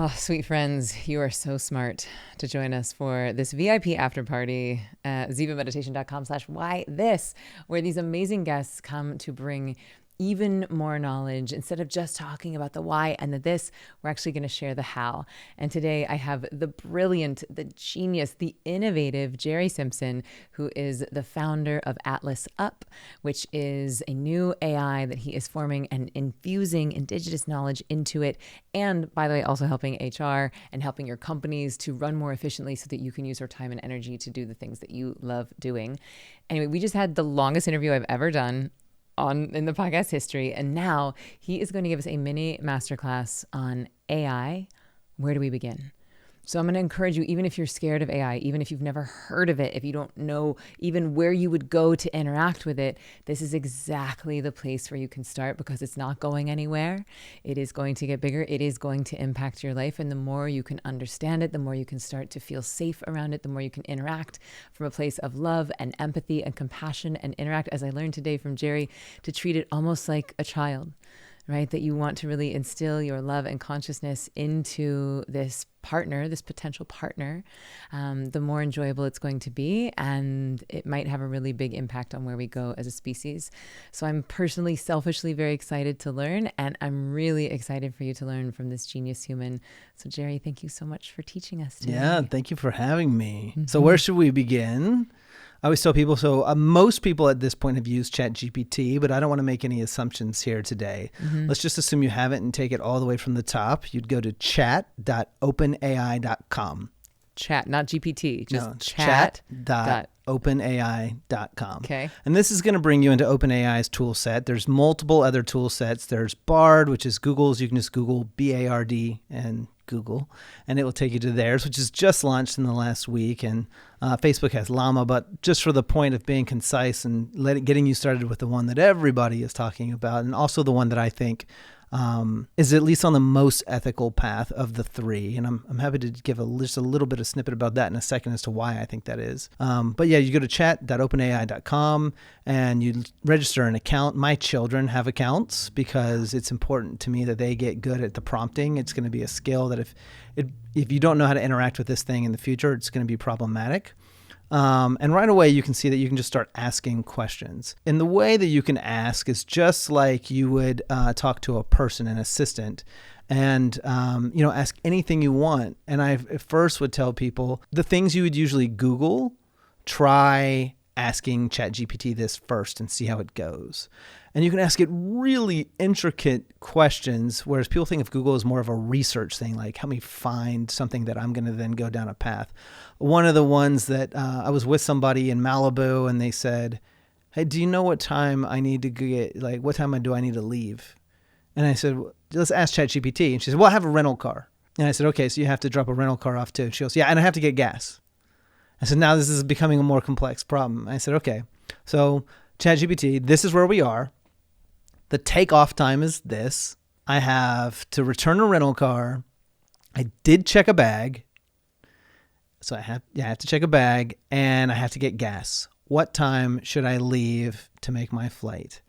Oh, sweet friends, you are so smart to join us for this VIP after party at zivameditation.com/why this, where these amazing guests come to bring even more knowledge. Instead of just talking about the why and the this, we're actually going to share the how. And today I have the brilliant, the genius, the innovative Jere Simpson, who is the founder of Atlas Up, which is a new AI that he is forming and infusing indigenous knowledge into it. And by the way, also helping HR and helping your companies to run more efficiently so that you can use your time and energy to do the things that you love doing. Anyway, we just had the longest interview I've ever done in the podcast history. And now he is going to give us a mini masterclass on AI. Where do we begin? So I'm going to encourage you, even if you're scared of AI, even if you've never heard of it, if you don't know even where you would go to interact with it, this is exactly the place where you can start, because it's not going anywhere. It is going to get bigger. It is going to impact your life. And the more you can understand it, the more you can start to feel safe around it, the more you can interact from a place of love and empathy and compassion, and interact, as I learned today from Jere, to treat it almost like a child. Right? That you want to really instill your love and consciousness into this partner, this potential partner, the more enjoyable it's going to be. And it might have a really big impact on where we go as a species. So I'm personally, selfishly very excited to learn. And I'm really excited for you to learn from this genius human. So Jere, thank you so much for teaching us today. Yeah, thank you for having me. Mm-hmm. So where should we begin? I always tell people, most people at this point have used ChatGPT, but I don't want to make any assumptions here today. Mm-hmm. Let's just assume you haven't and take it all the way from the top. You'd go to chat.openai.com. Chat, not GPT, just no, chat.openai.com. Okay. And this is going to bring you into OpenAI's tool set. There's multiple other tool sets. There's Bard, which is Google's. You can just Google BARD and Google, and it will take you to theirs, which is just launched in the last week. And Facebook has Llama, but just for the point of being concise and getting you started with the one that everybody is talking about, and also the one that I think is at least on the most ethical path of the three. And I'm happy to give just a little bit of snippet about that in a second as to why I think that is. But yeah, you go to chat.openai.com and you register an account. My children have accounts because it's important to me that they get good at the prompting. It's going to be a skill that if you don't know how to interact with this thing in the future, it's going to be problematic. And right away, you can see that you can just start asking questions. And the way that you can ask is just like you would talk to a person, an assistant, and ask anything you want. And I first would tell people the things you would usually Google, try asking ChatGPT this first and see how it goes. And you can ask it really intricate questions, whereas people think of Google as more of a research thing, like help me find something that I'm going to then go down a path. One of the ones that I was with somebody in Malibu, and they said, hey, do you know what time I need to get, like what time do I need to leave? And I said, well, let's ask ChatGPT. And she said, well, I have a rental car. And I said, okay, so you have to drop a rental car off too. She goes, yeah, and I have to get gas. I said, now this is becoming a more complex problem. I said, okay, so ChatGPT, this is where we are. The takeoff time is this. I have to return a rental car. I did check a bag. So I have to check a bag, and I have to get gas. What time should I leave to make my flight?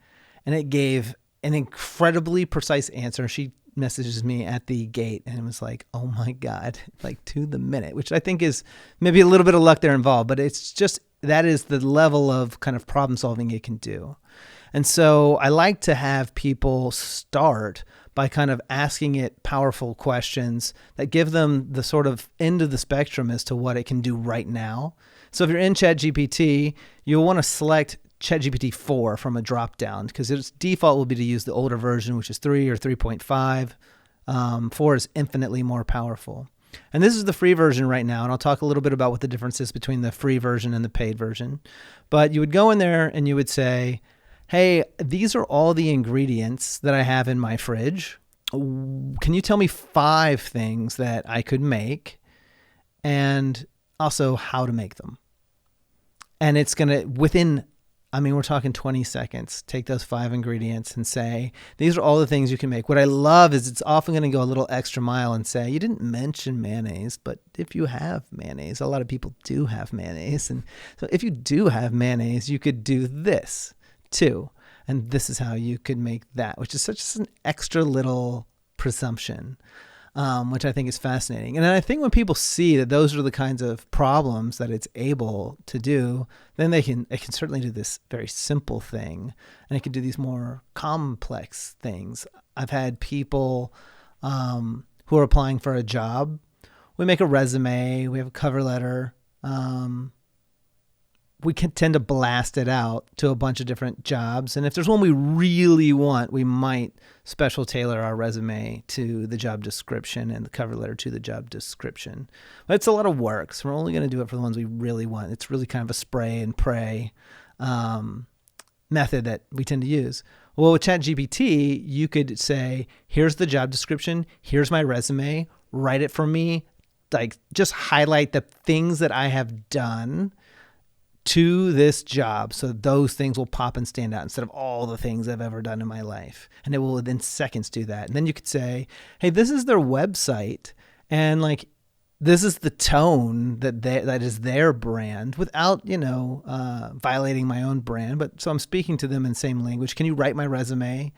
And it gave an incredibly precise answer. She messages me at the gate, and it was like, oh my God, like to the minute, which I think is maybe a little bit of luck there involved, but it's just, that is the level of kind of problem solving it can do. And so I like to have people start by kind of asking it powerful questions that give them the sort of end of the spectrum as to what it can do right now. So if you're in ChatGPT, you'll want to select ChatGPT 4 from a drop-down, because its default will be to use the older version, which is 3 or 3.5. 4 is infinitely more powerful. And this is the free version right now, and I'll talk a little bit about what the difference is between the free version and the paid version. But you would go in there and you would say, hey, these are all the ingredients that I have in my fridge. Can you tell me 5 things that I could make, and also how to make them? And it's going to, we're talking 20 seconds, take those 5 ingredients and say, these are all the things you can make. What I love is it's often going to go a little extra mile and say, you didn't mention mayonnaise, but if you have mayonnaise, a lot of people do have mayonnaise. And so if you do have mayonnaise, you could do this too. And this is how you could make that, which is such an extra little presumption. which I think is fascinating. And then I think when people see that those are the kinds of problems that it's able to do, then it can certainly do this very simple thing, and it can do these more complex things. I've had people who are applying for a job. We make a resume, we have a cover letter. We can tend to blast it out to a bunch of different jobs. And if there's one we really want, we might special tailor our resume to the job description and the cover letter to the job description. But it's a lot of work, so we're only going to do it for the ones we really want. It's really kind of a spray and pray method that we tend to use. Well, with ChatGPT, you could say, here's the job description, here's my resume, write it for me, like just highlight the things that I have done to this job, so those things will pop and stand out instead of all the things I've ever done in my life. And it will within seconds do that. And then you could say, hey, this is their website, and like this is the tone that is their brand, without violating my own brand. But so I'm speaking to them in the same language. Can you write my resume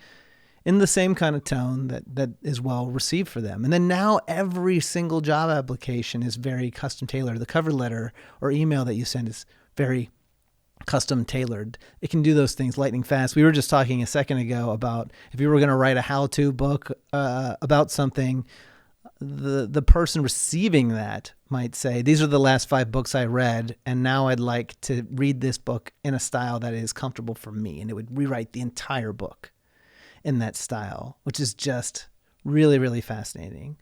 in the same kind of tone that is well received for them? And then now every single job application is very custom tailored. The cover letter or email that you send is very custom tailored. It can do those things lightning fast. We were just talking a second ago about if you were going to write a how-to book about something, the person receiving that might say, these are the last 5 books I read, and now I'd like to read this book in a style that is comfortable for me. And it would rewrite the entire book in that style, which is just really, really fascinating.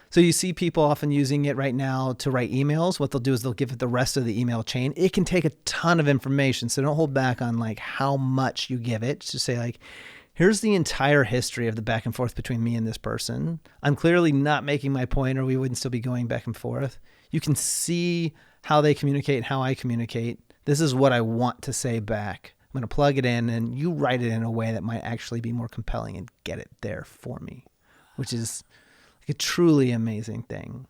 So you see people often using it right now to write emails. What they'll do is they'll give it the rest of the email chain. It can take a ton of information, so don't hold back on like how much you give it. Just say like, here's the entire history of the back and forth between me and this person. I'm clearly not making my point, or we wouldn't still be going back and forth. You can see how they communicate and how I communicate. This is what I want to say back. I'm going to plug it in, and you write it in a way that might actually be more compelling and get it there for me, which is like a truly amazing thing.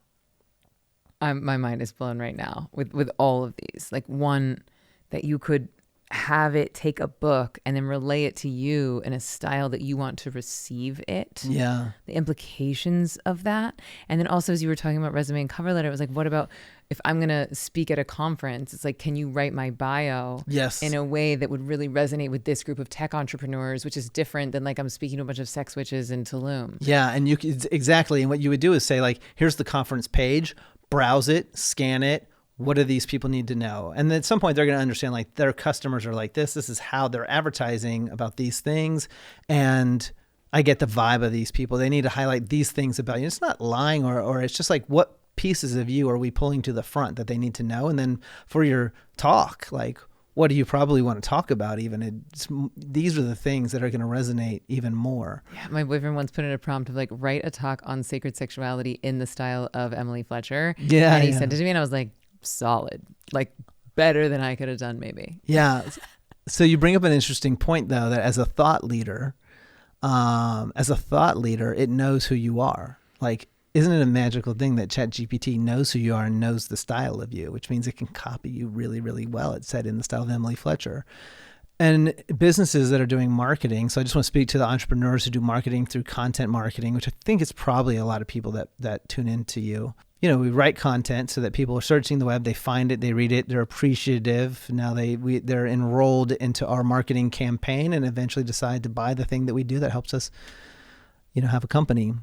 My mind is blown right now with all of these. Like, one, that you could have it take a book and then relay it to you in a style that you want to receive it. Yeah. The implications of that. And then also, as you were talking about resume and cover letter, it was like, what about if I'm going to speak at a conference? It's like, can you write my bio in a way that would really resonate with this group of tech entrepreneurs, which is different than like I'm speaking to a bunch of sex witches in Tulum. Yeah. And you could, exactly. And what you would do is say like, here's the conference page, browse it, scan it. What do these people need to know? And then at some point they're going to understand like their customers are like this is how they're advertising about these things. And I get the vibe of these people. They need to highlight these things about you. It's not lying or it's just like, what pieces of you are we pulling to the front that they need to know? And then for your talk, like, what do you probably want to talk about even? These are the things that are going to resonate even more. Yeah, my boyfriend once put in a prompt of like, write a talk on sacred sexuality in the style of Emily Fletcher. Yeah. And he sent it to me and I was like, solid, like better than I could have done maybe. Yeah. So you bring up an interesting point though, that as a thought leader, it knows who you are. Like, isn't it a magical thing that ChatGPT knows who you are and knows the style of you, which means it can copy you really, really well. It said in the style of Emily Fletcher. And businesses that are doing marketing. So I just want to speak to the entrepreneurs who do marketing through content marketing, which I think is probably a lot of people that tune into you. You know, we write content so that people are searching the web, they find it, they read it, they're appreciative. Now they're enrolled into our marketing campaign and eventually decide to buy the thing that we do that helps us, have a company.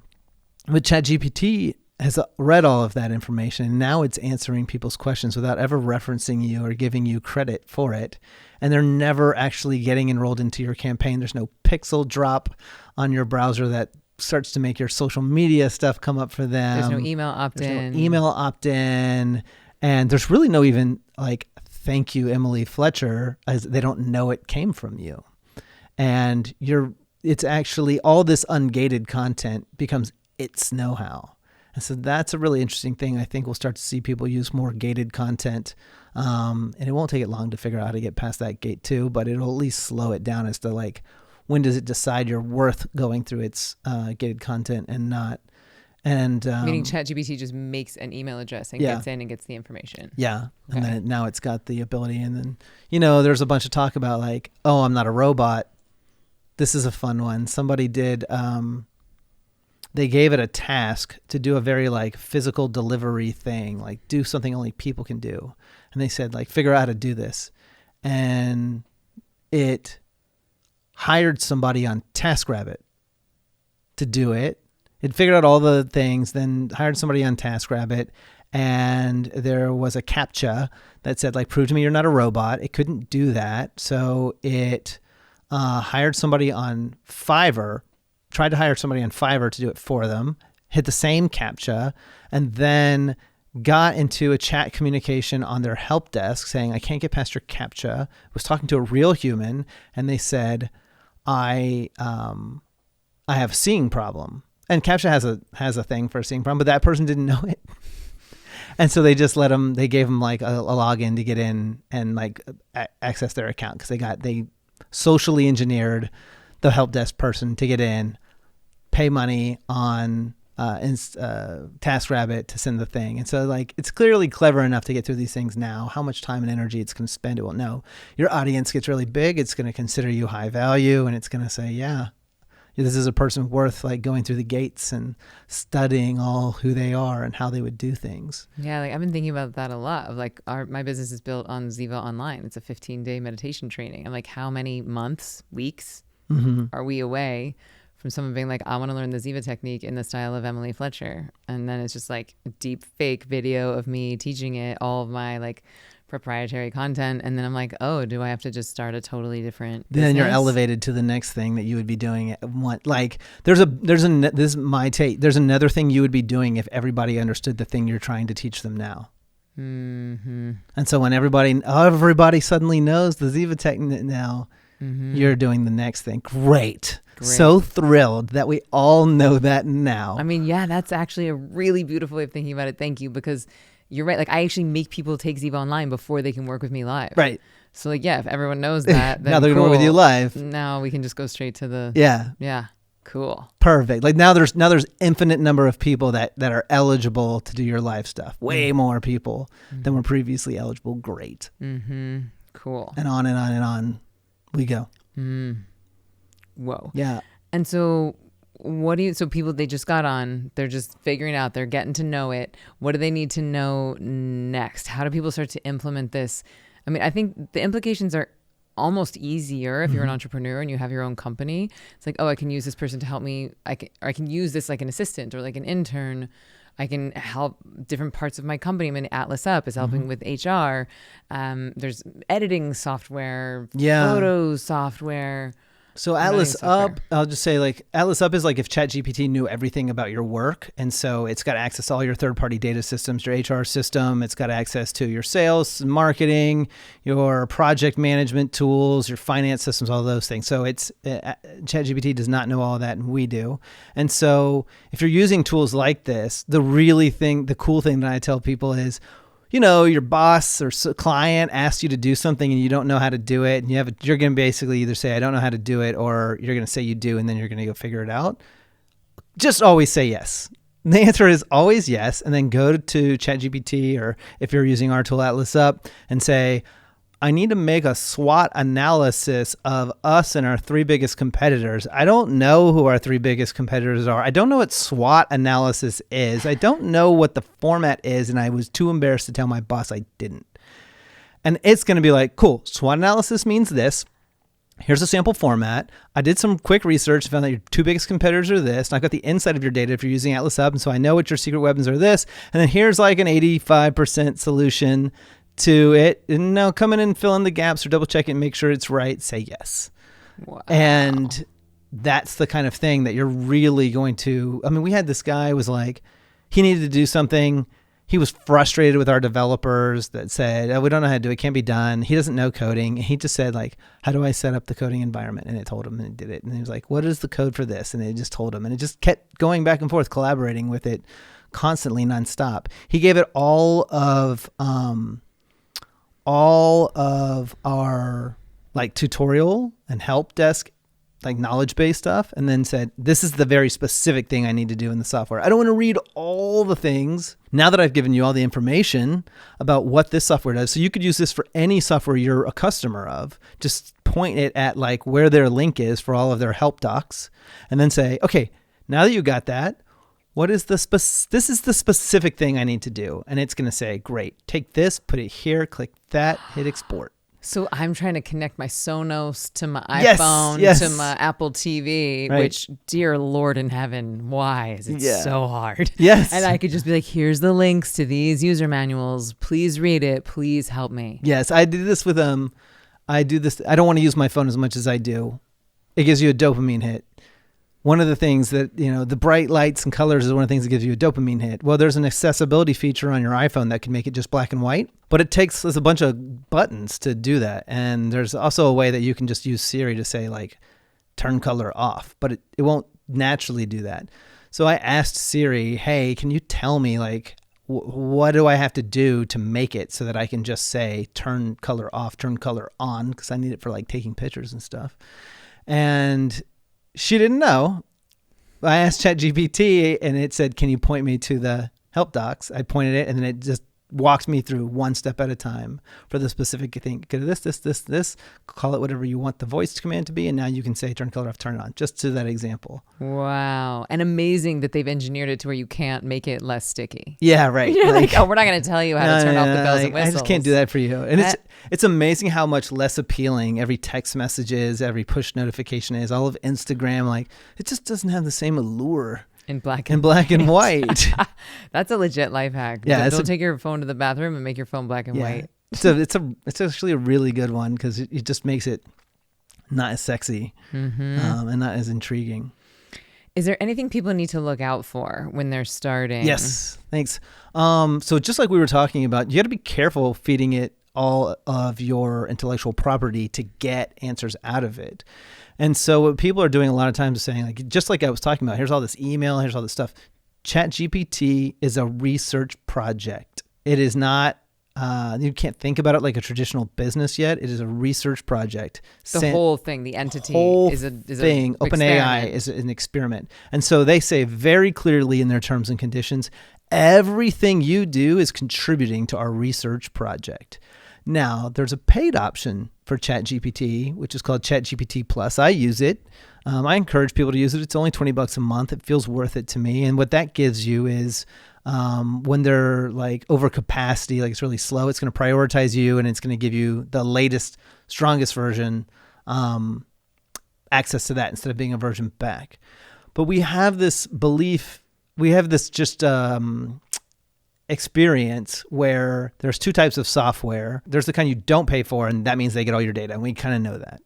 But ChatGPT has read all of that information, and now it's answering people's questions without ever referencing you or giving you credit for it. And they're never actually getting enrolled into your campaign. There's no pixel drop on your browser that starts to make your social media stuff come up for them. There's no email opt-in. And there's really no even like, thank you, Emily Fletcher, as they don't know it came from you. And it's actually all this ungated content becomes its know-how. And so that's a really interesting thing. I think we'll start to see people use more gated content. And it won't take it long to figure out how to get past that gate too, but it'll at least slow it down as to like, when does it decide you're worth going through its gated content and not? And meaning ChatGPT just makes an email address and gets in and gets the information. Yeah. Okay. And then now it's got the ability. And then, there's a bunch of talk about like, oh, I'm not a robot. This is a fun one. Somebody did they gave it a task to do a very like physical delivery thing, like do something only people can do. And they said like, figure out how to do this. And it hired somebody on TaskRabbit to do it. It figured out all the things, then hired somebody on TaskRabbit. And there was a CAPTCHA that said like, prove to me you're not a robot. It couldn't do that. So it hired somebody on Fiverr, tried to hire somebody on Fiverr to do it for them, hit the same CAPTCHA, and then got into a chat communication on their help desk saying, I can't get past your CAPTCHA. Was talking to a real human, and they said, I have a seeing problem. And CAPTCHA has a thing for a seeing problem, but that person didn't know it. And so they just they gave them like a login to get in and like access their account, because they socially engineered the help desk person to get in, pay money on TaskRabbit to send the thing. And so like, it's clearly clever enough to get through these things now. How much time and energy it's going to spend, it won't know. Your audience gets really big. It's going to consider you high value, and it's going to say, yeah, this is a person worth like going through the gates and studying all who they are and how they would do things. Yeah, like I've been thinking about that a lot. Of like my business is built on Ziva Online. It's a 15-day meditation training. I'm like, how many months, weeks are we away from someone being like, I want to learn the Ziva technique in the style of Emily Fletcher? And then it's just like a deep fake video of me teaching it, all of my like proprietary content. And then I'm like, oh, do I have to just start a totally different business? Then you're elevated to the next thing that you would be doing. Like this is my take. There's another thing you would be doing if everybody understood the thing you're trying to teach them now. Mm-hmm. And so when everybody suddenly knows the Ziva technique now, you're doing the next thing. Great. So thrilled that we all know that now. I mean, yeah, that's actually a really beautiful way of thinking about it. Thank you, because you're right. Like I actually make people take Ziva Online before they can work with me live. Right. So like, yeah, if everyone knows that, then now they're going to work with you live. Now we can just go straight to the Yeah. Cool. Perfect. Like now there's infinite number of people that are eligible to do your live stuff. Way more people than were previously eligible. Great. Mm-hmm. Cool. And on and on and on we go. Whoa. Yeah. And so so people, they just got on, they're just figuring out, they're getting to know it. What do they need to know next? How do people start to implement this? I mean, I think the implications are almost easier if you're an entrepreneur and you have your own company. It's like, oh, I can use this person to help me. I can use this like an assistant or like an intern. I can help different parts of my company. I mean, Atlas Up is helping with HR. There's editing software, photos software. So Atlas Up, I'll just say like Atlas Up is like if ChatGPT knew everything about your work. And so it's got access to all your third-party data systems, your HR system. It's got access to your sales, marketing, your project management tools, your finance systems, all those things. So it's ChatGPT does not know all of that, and we do. And so if you're using tools like this, the cool thing that I tell people is, you know, your boss or client asks you to do something and you don't know how to do it, and you're going to basically either say, I don't know how to do it, or you're going to say you do, and then you're going to go figure it out. Just always say yes. The answer is always yes. And then go to ChatGPT, or if you're using our tool Atlas Up, and say, I need to make a SWOT analysis of us and our three biggest competitors. I don't know who our three biggest competitors are. I don't know what SWOT analysis is. I don't know what the format is, and I was too embarrassed to tell my boss I didn't. And it's going to be like, cool, SWOT analysis means this. Here's a sample format. I did some quick research, found that your two biggest competitors are this, and I've got the inside of your data if you're using Atlas Up, and so I know what your secret weapons are this, and then here's like an 85% solution to it, and now come in and fill in the gaps or double check it and make sure it's right. Say yes. Wow. And that's the kind of thing that you're really going to, I mean, we had this guy was like, he needed to do something. He was frustrated with our developers that said, oh, we don't know how to do it. It can't be done. He doesn't know coding. And he just said like, how do I set up the coding environment? And it told him, and it did it. And he was like, what is the code for this? And it just told him, and it just kept going back and forth, collaborating with it constantly, nonstop. He gave it all of our like tutorial and help desk, like knowledge base stuff, and then said, this is the very specific thing I need to do in the software. I don't want to read all the things. Now that I've given you all the information about what this software does, so you could use this for any software you're a customer of, just point it at like where their link is for all of their help docs, and then say, okay, Now that you got that, what is this is the specific thing I need to do. And it's going to say, great, take this, put it here, click that, hit export. So I'm trying to connect my Sonos to my Yes, iPhone yes. to my Apple TV, Right. which, dear Lord in heaven, why is it so hard? Yes. And I could just be like, here's the links to these user manuals. Please read it. Please help me. Yes, I do this with I don't want to use my phone as much as I do. It gives you a dopamine hit. One of the things that, the bright lights and colors is one of the things that gives you a dopamine hit. Well, there's an accessibility feature on your iPhone that can make it just black and white, but there's a bunch of buttons to do that. And there's also a way that you can just use Siri to say like, turn color off, but it won't naturally do that. So I asked Siri, hey, can you tell me like, what do I have to do to make it so that I can just say, turn color off, turn color on? Because I need it for like taking pictures and stuff. And she didn't know. I asked ChatGPT and it said, can you point me to the help docs? I pointed it and then it just walks me through one step at a time for the specific thing. Go to this, call it whatever you want the voice command to be. And now you can say turn color off, turn it on, just to that example. Wow. And amazing that they've engineered it to where you can't make it less sticky. Yeah, right. You're like, oh, we're not going to tell you how to turn off the bells and whistles. I just can't do that for you. And it's amazing how much less appealing every text message is, every push notification is, all of Instagram. Like, it just doesn't have the same allure. In black and white. That's a legit life hack. Yeah, don't take your phone to the bathroom and make your phone black and white. It's actually a really good one because it just makes it not as sexy and not as intriguing. Is there anything people need to look out for when they're starting? Yes, thanks. So just like we were talking about, you got to be careful feeding it all of your intellectual property to get answers out of it. And so what people are doing a lot of times is saying, like, just like I was talking about, here's all this email, here's all this stuff. ChatGPT is a research project. It is not, you can't think about it like a traditional business yet. It is a research project. The whole thing, the entity is a thing. OpenAI is an experiment. And so they say very clearly in their terms and conditions, everything you do is contributing to our research project. Now, there's a paid option for ChatGPT, which is called ChatGPT Plus. I use it. I encourage people to use it. It's only $20 a month. It feels worth it to me. And what that gives you is when they're like over capacity, like it's really slow, it's going to prioritize you and it's going to give you the latest, strongest version, access to that instead of being a version back. But we have this belief, we have this just experience where there's two types of software. There's the kind you don't pay for, and that means they get all your data, and we kind of know that.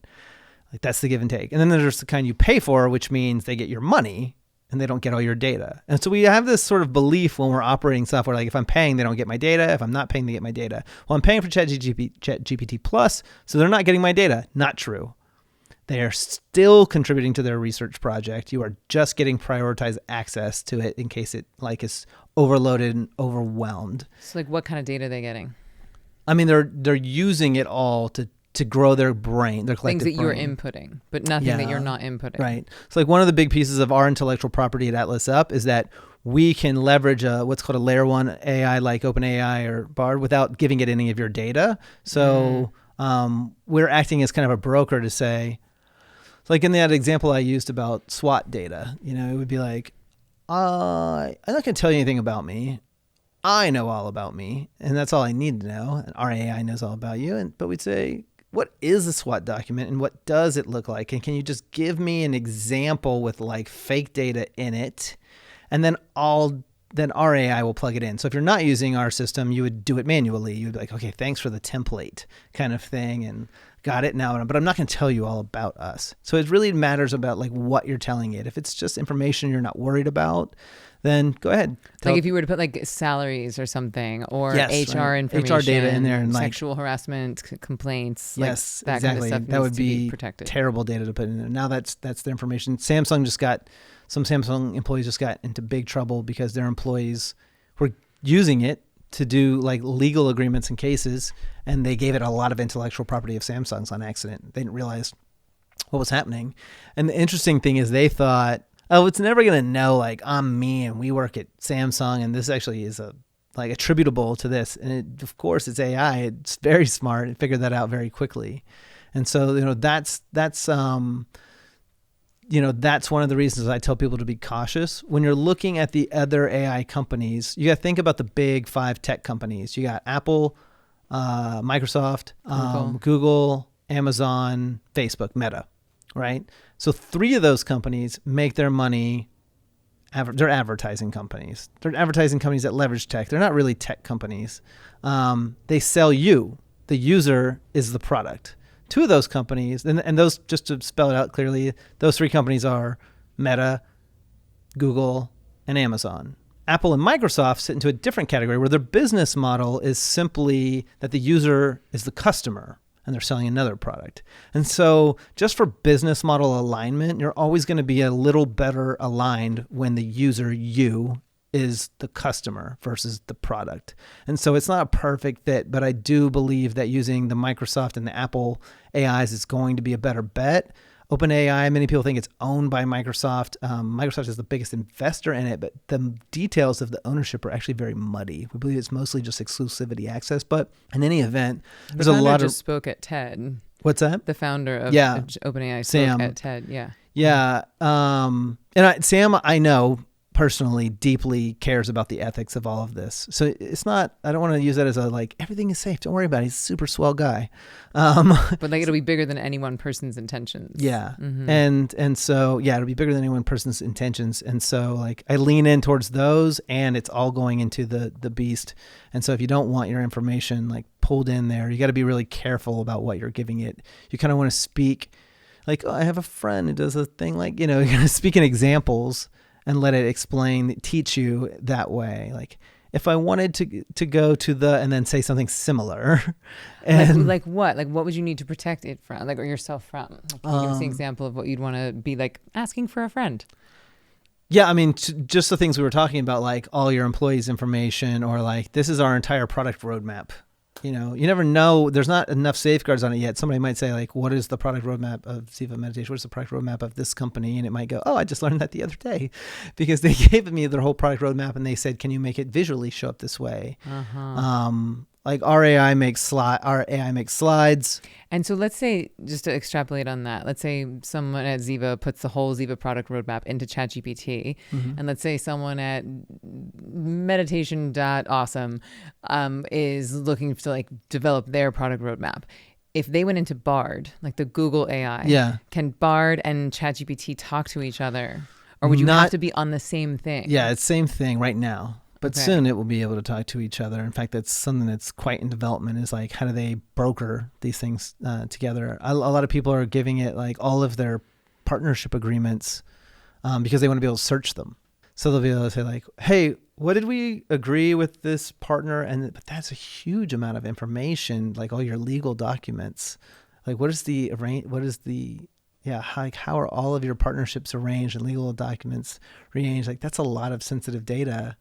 Like that's the give and take. And then there's the kind you pay for, which means they get your money and they don't get all your data. And so we have this sort of belief when we're operating software, like if I'm paying, they don't get my data. If I'm not paying, they get my data. Well, I'm paying for ChatGPT Plus, so they're not getting my data. Not true. They are still contributing to their research project. You are just getting prioritized access to it in case it like is overloaded and overwhelmed. So like what kind of data are they getting? I mean, they're using it all to grow their brain, their collective things that brain. you're inputting, but nothing that you're not inputting. Right. So like one of the big pieces of our intellectual property at Atlas Up is that we can leverage what's called a layer one AI like OpenAI or Bard without giving it any of your data. So we're acting as kind of a broker to say, like in that example I used about SWOT data, it would be like, I'm not going to tell you anything about me. I know all about me, and that's all I need to know. And our AI knows all about you. But we'd say, what is a SWOT document and what does it look like? And can you just give me an example with like fake data in it? And then our AI will plug it in. So if you're not using our system, you would do it manually. You'd be like, okay, thanks for the template kind of thing. And got it now, but I'm not going to tell you all about us. So it really matters about like what you're telling it. If it's just information you're not worried about, then go ahead. Like if you were to put like salaries or something or HR information, HR data in there and sexual harassment complaints, yes, like that exactly. kind of stuff that would be protected. Terrible data to put in there. Now that's the information. Some Samsung employees just got into big trouble because their employees were using it to do like legal agreements and cases, and they gave it a lot of intellectual property of Samsung's on accident. They didn't realize what was happening. And the interesting thing is they thought, oh, it's never going to know like I'm me and we work at Samsung and this actually is attributable to this. And of course it's AI. It's very smart. It figured that out very quickly. And so, that's that's one of the reasons I tell people to be cautious. When you're looking at the other AI companies, you got to think about the big 5 tech companies. You got Apple, Microsoft, Google, Amazon, Facebook, Meta, right? So 3 of those companies make their money. They're advertising companies. They're advertising companies that leverage tech. They're not really tech companies. They sell you. The user is the product. 2 of those companies, and those, just to spell it out clearly, those 3 companies are Meta, Google, and Amazon. Apple and Microsoft sit into a different category where their business model is simply that the user is the customer and they're selling another product. And so just for business model alignment, you're always going to be a little better aligned when the user, you, is the customer versus the product. And so it's not a perfect fit, but I do believe that using the Microsoft and the Apple AIs is going to be a better bet. OpenAI, many people think it's owned by Microsoft. Microsoft is the biggest investor in it, but the details of the ownership are actually very muddy. We believe it's mostly just exclusivity access, but in any event, there's a lot of... just spoke at TED. What's that? The founder of OpenAI spoke at TED, Yeah. Sam, I know, personally deeply cares about the ethics of all of this. So it's not, I don't want to use that as a everything is safe, don't worry about it. He's a super swell guy. But it'll be bigger than any one person's intentions. Yeah. Mm-hmm. And so, it'll be bigger than any one person's intentions. And so I lean in towards those, and it's all going into the beast. And so if you don't want your information pulled in there, you got to be really careful about what you're giving it. You kind of want to speak I have a friend who does a thing you're going to speak in examples and let it teach you that way. If I wanted to go to and then say something similar. And like what? What would you need to protect it from? Or yourself from? Can you give us an example of what you'd want to be asking for a friend? Yeah, I mean, just the things we were talking about, all your employees' information, or this is our entire product roadmap. You never know. There's not enough safeguards on it yet. Somebody might say, what is the product roadmap of Ziva Meditation? What is the product roadmap of this company? And it might go, I just learned that the other day, because they gave me their whole product roadmap and they said, can you make it visually show up this way? Our AI makes slides. And so let's say, just to extrapolate on that, let's say someone at Ziva puts the whole Ziva product roadmap into ChatGPT. Mm-hmm. And let's say someone at meditation.awesome is looking to develop their product roadmap. If they went into Bard, the Google AI, can Bard and ChatGPT talk to each other? Or would you have to be on the same thing? Yeah, it's same thing right now. But soon it will be able to talk to each other. In fact, that's something that's quite in development, is how do they broker these things together? A lot of people are giving it all of their partnership agreements because they want to be able to search them. So they'll be able to say hey, what did we agree with this partner? But that's a huge amount of information, all your legal documents. How are all of your partnerships arranged and legal documents arranged? That's a lot of sensitive data,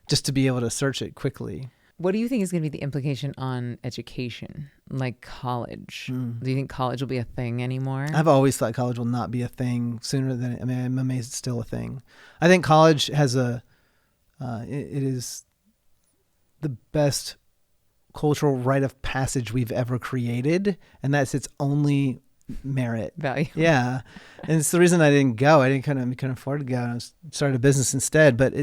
just to be able to search it quickly. What do you think is going to be the implication on education, college? Do you think college will be a thing anymore? I've always thought college will not be a thing sooner than, I'm amazed it's still a thing. I think college has it is the best cultural rite of passage we've ever created, and that's its only merit. Value. Yeah. And it's the reason I didn't go. I couldn't afford to go. I started a business instead, but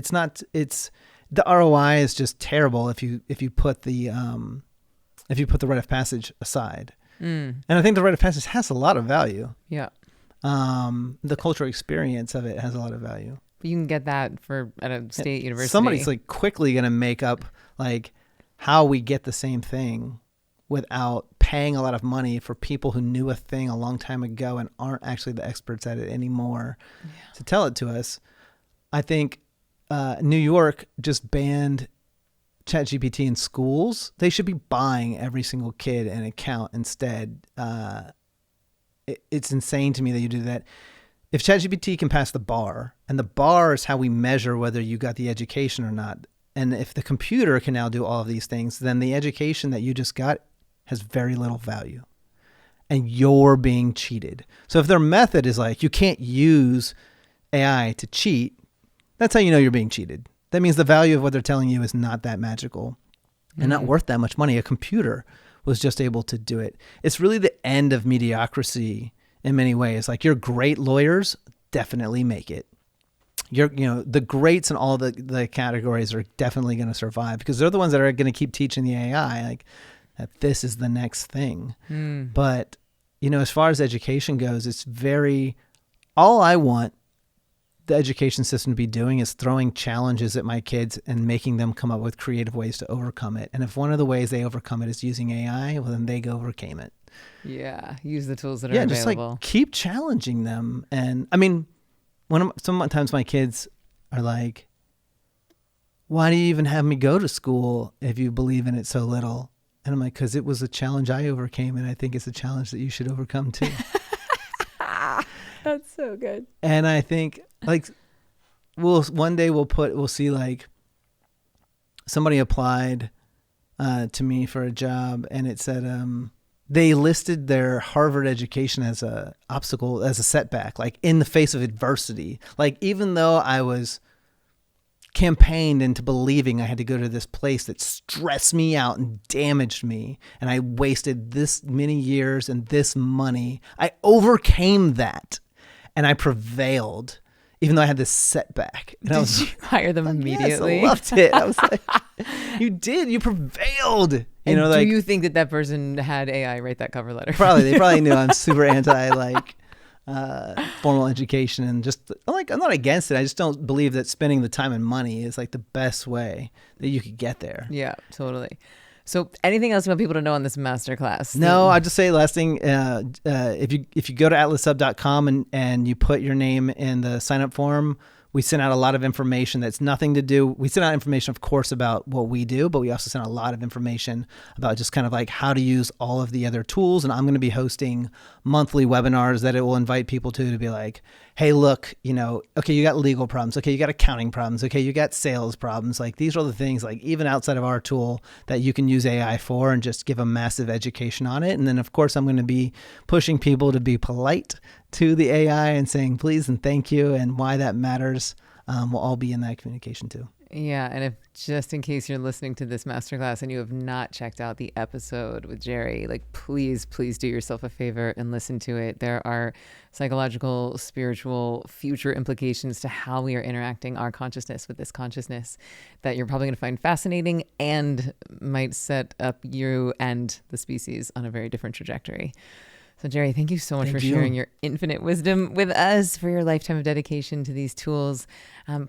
the ROI is just terrible if you put the rite of passage aside. And I think the rite of passage has a lot of value. Yeah. The cultural experience of it has a lot of value. But you can get that at a state university. Somebody's quickly going to make up how we get the same thing without paying a lot of money for people who knew a thing a long time ago and aren't actually the experts at it anymore to tell it to us. I think New York just banned ChatGPT in schools. They should be buying every single kid an account instead. It's insane to me that you do that. If ChatGPT can pass the bar, and the bar is how we measure whether you got the education or not, and if the computer can now do all of these things, then the education that you just got has very little value. And you're being cheated. So if their method is you can't use AI to cheat, that's how you know you're being cheated. That means the value of what they're telling you is not that magical and not worth that much money. A computer was just able to do it. It's really the end of mediocrity in many ways. You're great lawyers. definitely make it. The greats in all the categories are definitely going to survive because they're the ones that are going to keep teaching the AI like that this is the next thing. But, as far as education goes, it's all I want the education system to be doing is throwing challenges at my kids and making them come up with creative ways to overcome it. And if one of the ways they overcome it is using AI, well, then they overcame it. Yeah. Use the tools that are available. Just like keep challenging them. And sometimes my kids are like, why do you even have me go to school if you believe in it so little? And I'm like, because it was a challenge I overcame, and I think it's a challenge that you should overcome too. That's so good. And I think one day we'll see like somebody applied to me for a job, and it said they listed their Harvard education as a obstacle, as a setback, like in the face of adversity. Like even though I was campaigned into believing I had to go to this place that stressed me out and damaged me, and I wasted this many years and this money, I overcame that and I prevailed, even though I had this setback. And Did you hire them immediately? Yes, I loved it. I was like, you did. You prevailed. Do you think that person had AI write that cover letter? They probably knew I'm super anti formal education, and just I'm not against it. I just don't believe that spending the time and money is like the best way that you could get there. Yeah, totally. So anything else you want people to know on this masterclass? No, I'll just say last thing, if you go to atlasub.com and you put your name in the sign up form, we send out a lot of information that's nothing to do. We send out information, of course, about what we do, but we also send a lot of information about just kind of like how to use all of the other tools. And I'm going to be hosting monthly webinars that it will invite people to be like, hey, look, okay, you got legal problems. Okay, you got accounting problems. Okay, you got sales problems. Like these are the things like even outside of our tool that you can use AI for and just give a massive education on it. And then, of course, I'm going to be pushing people to be polite to the AI and saying please and thank you and why that matters. We'll all be in that communication too. Yeah. And if just in case you're listening to this masterclass and you have not checked out the episode with Jere, like please do yourself a favor and listen to it. There are psychological, spiritual, future implications to how we are interacting our consciousness with this consciousness that you're probably going to find fascinating and might set up you and the species on a very different trajectory. So Jere, thank you so much for sharing your infinite wisdom with us, for your lifetime of dedication to these tools.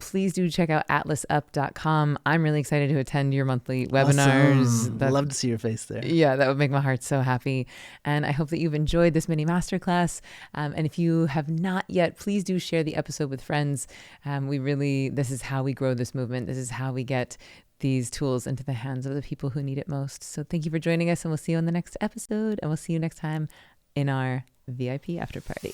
Please do check out atlasup.com. I'm really excited to attend your monthly webinars. Awesome. Love to see your face there. Yeah, that would make my heart so happy. And I hope that you've enjoyed this mini masterclass. And if you have not yet, please do share the episode with friends. This is how we grow this movement. This is how we get these tools into the hands of the people who need it most. So thank you for joining us, and we'll see you on the next episode, and we'll see you next time in our VIP after party.